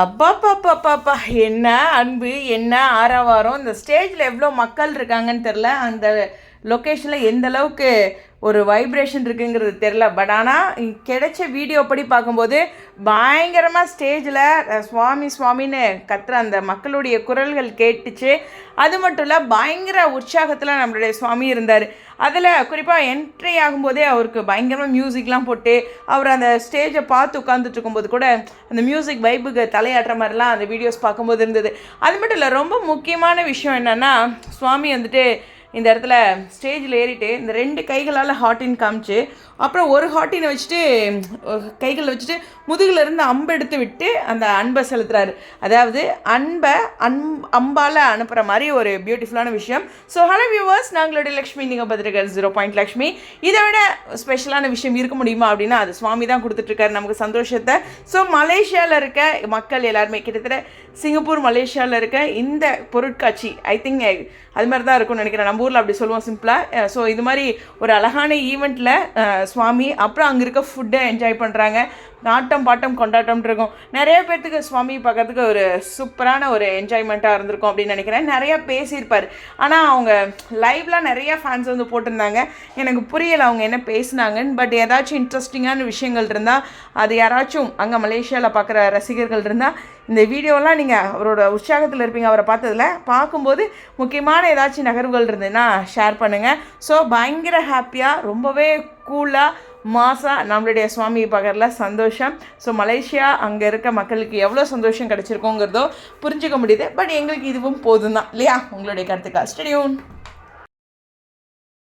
அப்பாப்பாப்பாப்பாப்பா! என்ன அன்பு, என்ன ஆரவாரம்! இந்த ஸ்டேஜில் எவ்வளோ மக்கள் இருக்காங்கன்னு தெரில. அந்த லொக்கேஷனில் எந்த அளவுக்கு ஒரு வைப்ரேஷன் இருக்குங்கிறது தெரில. பட் ஆனால் கிடைச்ச வீடியோ படி பார்க்கும்போது பயங்கரமாக ஸ்டேஜில் சுவாமி சுவாமின்னு கத்துற அந்த மக்களுடைய குரல்கள் கேட்டுச்சு. அது மட்டும் இல்லை, பயங்கர உற்சாகத்தில் நம்மளுடைய சுவாமி இருந்தார். அதில் குறிப்பாக என்ட்ரி ஆகும்போதே அவருக்கு பயங்கரமாக மியூசிக்லாம் போட்டு அவர் அந்த ஸ்டேஜை பார்த்து உட்காந்துட்டு இருக்கும்போது கூட அந்த மியூசிக் வைப்புக்கு தலையாட்டுற மாதிரிலாம் அந்த வீடியோஸ் பார்க்கும்போது இருந்தது. அது மட்டும் இல்லை, ரொம்ப முக்கியமான விஷயம் என்னென்னா, சுவாமி வந்துட்டு இந்த இடத்துல ஸ்டேஜில் ஏறிட்டு இந்த 2 கைகளால் ஹாட்டின் காமிச்சு, அப்புறம் ஒரு ஹாட்டினை வச்சுட்டு கைகளில் வச்சுட்டு முதுகில் இருந்து அம்பு எடுத்து விட்டு அந்த அன்பை செலுத்துறாரு. அதாவது அம்பால் அனுப்புகிற மாதிரி ஒரு பியூட்டிஃபுல்லான விஷயம். ஸோ ஹலோ வியூவர்ஸ், நாங்களுடைய லக்ஷ்மி, நீங்கள் பார்த்துருக்காரு 0 லக்ஷ்மி. இதை விட ஸ்பெஷலான விஷயம் இருக்க முடியுமா அப்படின்னா அது சுவாமி தான் கொடுத்துட்ருக்காரு நமக்கு சந்தோஷத்தை. ஸோ மலேசியாவில் இருக்க மக்கள் எல்லாருமே, கிட்டத்தட்ட சிங்கப்பூர் மலேசியாவில் இருக்க இந்த பொருட்காட்சி ஐ திங்க் அது மாதிரி தான் இருக்கும்னு நினைக்கிறேன். நம்ம ஊரில் அப்படி சொல்லுவோம் சிம்பிளாக. ஸோ இது மாதிரி ஒரு அழகான ஈவெண்ட்டில் சுவாமி அப்புறம் அங்கே இருக்க ஃபுட்டை என்ஜாய் பண்ணுறாங்க. நாட்டம் பாட்டம் கொண்டாட்டம் இருக்கும். நிறைய பேர்த்துக்கு சுவாமி பார்க்கறதுக்கு ஒரு சூப்பரான ஒரு என்ஜாய்மெண்ட்டாக இருந்திருக்கும் அப்படின்னு நினைக்கிறேன். நிறையா பேசியிருப்பார். ஆனால் அவங்க லைவ்லாம் நிறையா ஃபேன்ஸ் வந்து போட்டிருந்தாங்க. எனக்கு புரியலை அவங்க என்ன பேசினாங்கன்னு. பட் ஏதாச்சும் இன்ட்ரெஸ்டிங்கான விஷயங்கள் இருந்தால், அது யாராச்சும் அங்கே மலேசியாவில் பார்க்குற ரசிகர்கள் இருந்தால் இந்த வீடியோலாம் நீங்கள் அவரோட உற்சாகத்தில் இருப்பீங்க. அவரை பார்க்கும்போது முக்கியமான ஏதாச்சும் நகர்வுகள் இருந்ததுன்னா ஷேர் பண்ணுங்கள். ஸோ பயங்கர ஹாப்பியாக, ரொம்பவே கூலாக, மாசாக நம்மளுடைய சுவாமியை பார்க்கறதுல சந்தோஷம். ஸோ மலேசியா அங்கே இருக்க மக்களுக்கு எவ்வளோ சந்தோஷம் கிடச்சிருக்கோங்கிறதோ புரிஞ்சுக்க முடியுது. பட் எங்களுக்கு இதுவும் போதும் தான் இல்லையா? உங்களுடைய கருத்துக்கள் ஸ்டேடியூன்.